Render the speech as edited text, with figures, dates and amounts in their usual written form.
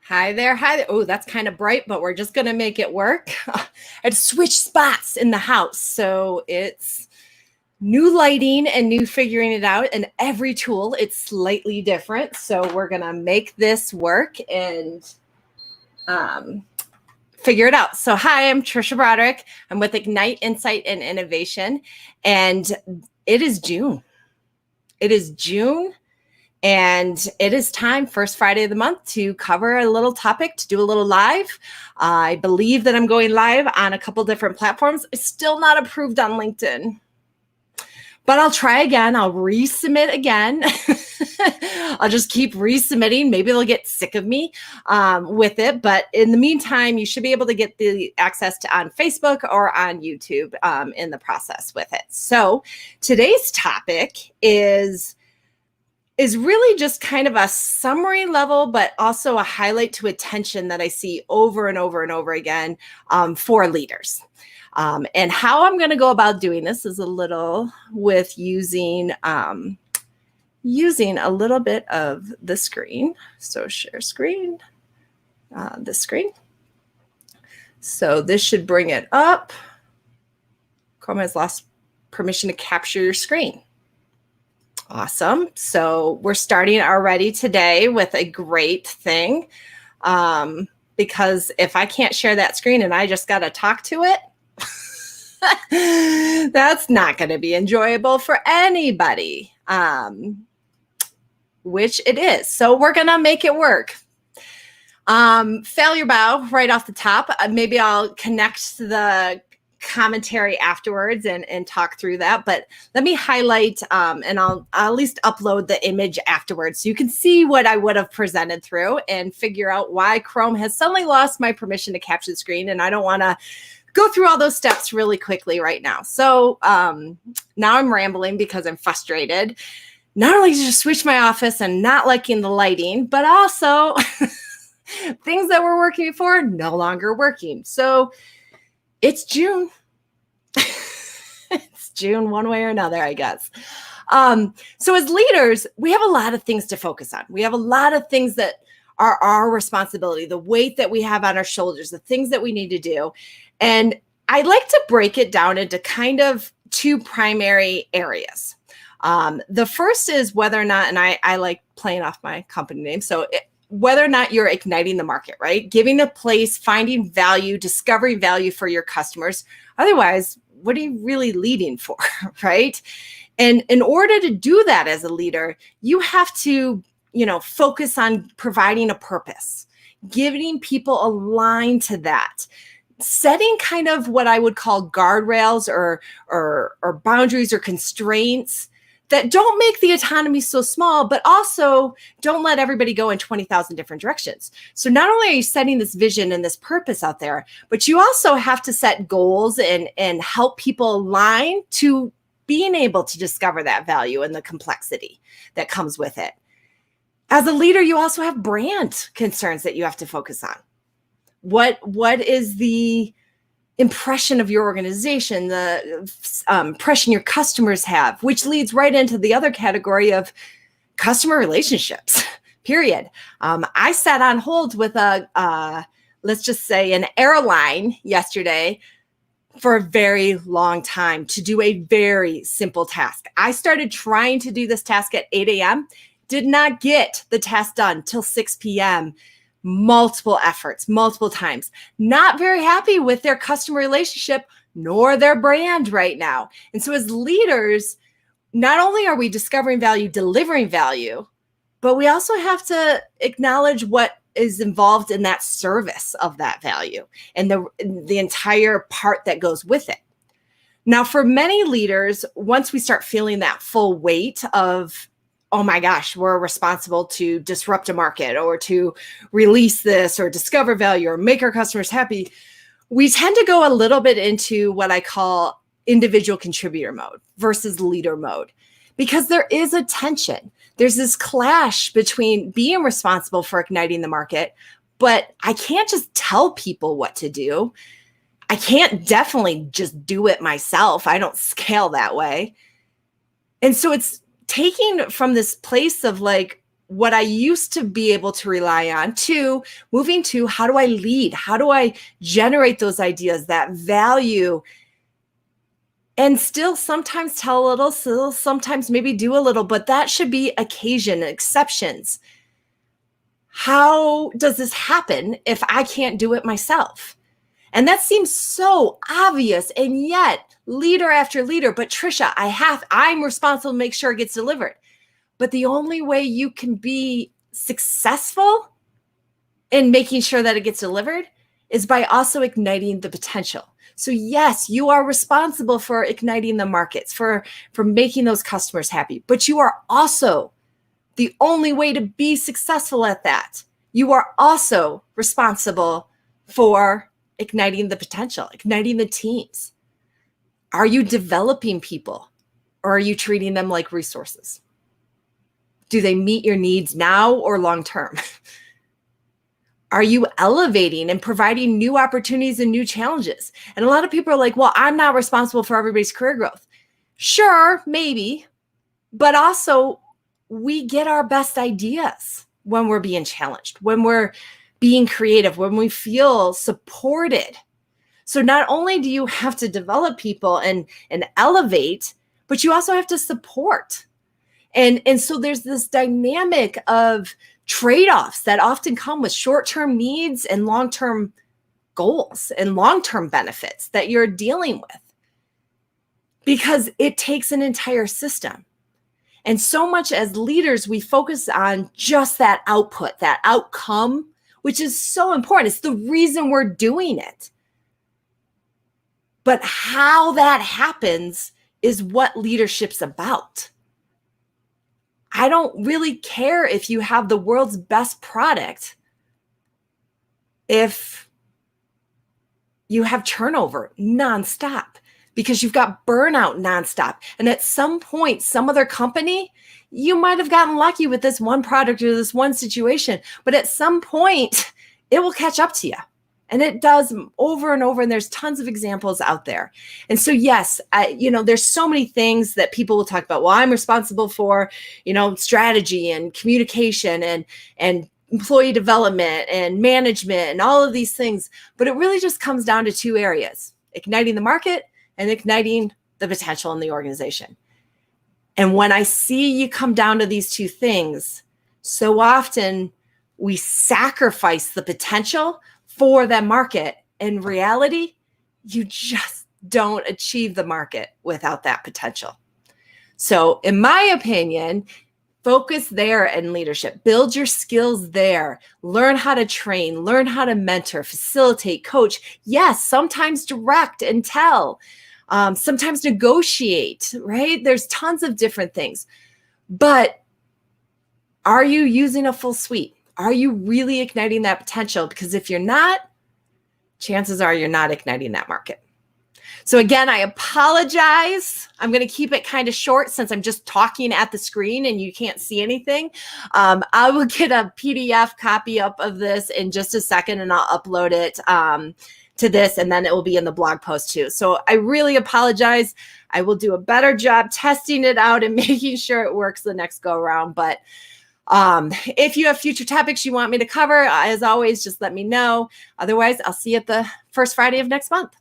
Hi there. Hi there. Oh, that's kind of bright, but we're just going to make it work. I had to switch spots in the house. So it's new lighting and new figuring it out. And every tool, it's slightly different. So we're going to make this work and figure it out. So hi, I'm Tricia Broderick. I'm with Ignite Insight and Innovation. And it is June. It is June. And it is time, first Friday of the month, to cover a little topic, to do a little live. I believe that I'm going live on a couple different platforms. It's still not approved on LinkedIn. But I'll try again. I'll resubmit again. I'll just keep resubmitting. Maybe they'll get sick of me with it. But in the meantime, you should be able to get the access to on Facebook or on YouTube in the process with it. So today's topic is really just kind of a summary level, but also a highlight to attention that I see over and over and over again for leaders. And how I'm going to go about doing this is a little with using a little bit of the screen. So share screen, this screen. So this should bring it up. Chrome has lost permission to capture your screen. Awesome. So we're starting already today with a great thing because if I can't share that screen and I just got to talk to it, that's not going to be enjoyable for anybody, which it is. So we're going to make it work. Failure bow right off the top. Maybe I'll connect the commentary afterwards and talk through that, but let me highlight and I'll at least upload the image afterwards so you can see what I would have presented through and figure out why Chrome has suddenly lost my permission to capture the screen, and I don't want to go through all those steps really quickly right now. So now I'm rambling because I'm frustrated, not only to switch my office and not liking the lighting, but also things that were working before no longer working. So it's June. It's June one way or another, I guess. So as leaders, we have a lot of things to focus on. We have a lot of things that are our responsibility, the weight that we have on our shoulders, the things that we need to do. And I like to break it down into kind of two primary areas. The first is whether or not, and I like playing off my company name, so whether or not you're igniting the market, right? Giving a place, finding value, discovering value for your customers. Otherwise, what are you really leading for, right? And in order to do that as a leader, you have to, focus on providing a purpose, giving people a line to that, setting kind of what I would call guardrails or boundaries or constraints that don't make the autonomy so small, but also don't let everybody go in 20,000 different directions. So not only are you setting this vision and this purpose out there, but you also have to set goals and help people align to being able to discover that value and the complexity that comes with it. As a leader, you also have brand concerns that you have to focus on. What is the impression of your organization, the impression your customers have, which leads right into the other category of customer relationships, period. I sat on hold with let's just say an airline yesterday for a very long time to do a very simple task. I started trying to do this task at 8 a.m., did not get the task done till 6 p.m., multiple efforts, multiple times, not very happy with their customer relationship nor their brand right now. And so as leaders, not only are we discovering value, delivering value, but we also have to acknowledge what is involved in that service of that value and the entire part that goes with it. Now, for many leaders, once we start feeling that full weight of, oh my gosh, we're responsible to disrupt a market or to release this or discover value or make our customers happy, we tend to go a little bit into what I call individual contributor mode versus leader mode, because there is a tension. There's this clash between being responsible for igniting the market, but I can't just tell people what to do. I can't definitely just do it myself. I don't scale that way. And so it's taking from this place of like, what I used to be able to rely on to moving to how do I lead? How do I generate those ideas, that value, and still sometimes tell a little, still sometimes maybe do a little, but that should be occasion, exceptions. How does this happen if I can't do it myself? And that seems so obvious, and yet leader after leader, but Tricia, I'm responsible to make sure it gets delivered. But the only way you can be successful in making sure that it gets delivered is by also igniting the potential. So yes, you are responsible for igniting the markets, for making those customers happy, but you are also the only way to be successful at that. You are also responsible for igniting the potential, igniting the teams. Are you developing people, or are you treating them like resources? Do they meet your needs now or long term? Are you elevating and providing new opportunities and new challenges? And a lot of people are like, well, I'm not responsible for everybody's career growth. Sure, maybe, but also we get our best ideas when we're being challenged, when we're being creative, when we feel supported. So not only do you have to develop people and elevate, but you also have to support. And so there's this dynamic of trade-offs that often come with short-term needs and long-term goals and long-term benefits that you're dealing with, because it takes an entire system. And so much as leaders, we focus on just that output, that outcome, which is so important. It's the reason we're doing it. But how that happens is what leadership's about. I don't really care if you have the world's best product if you have turnover nonstop, because you've got burnout nonstop. And at some point, some other company, you might have gotten lucky with this one product or this one situation, but at some point, it will catch up to you. And it does over and over, and there's tons of examples out there. And so, yes, there's so many things that people will talk about. Well, I'm responsible for, strategy and communication and employee development and management and all of these things. But it really just comes down to two areas: igniting the market and igniting the potential in the organization. And when I see you come down to these two things, so often we sacrifice the potential for that market. In reality, you just don't achieve the market without that potential. So in my opinion, focus there in leadership. Build your skills there. Learn how to train, learn how to mentor, facilitate, coach. Yes, sometimes direct and tell. Sometimes negotiate, right? There's tons of different things. But are you using a full suite? Are you really igniting that potential? Because if you're not, chances are you're not igniting that market. So again, I apologize. I'm going to keep it kind of short since I'm just talking at the screen and you can't see anything. I will get a PDF copy up of this in just a second, and I'll upload it to this, and then it will be in the blog post too. So I really apologize. I will do a better job testing it out and making sure it works the next go around. But if you have future topics you want me to cover, as always, just let me know. Otherwise, I'll see you at the first Friday of next month.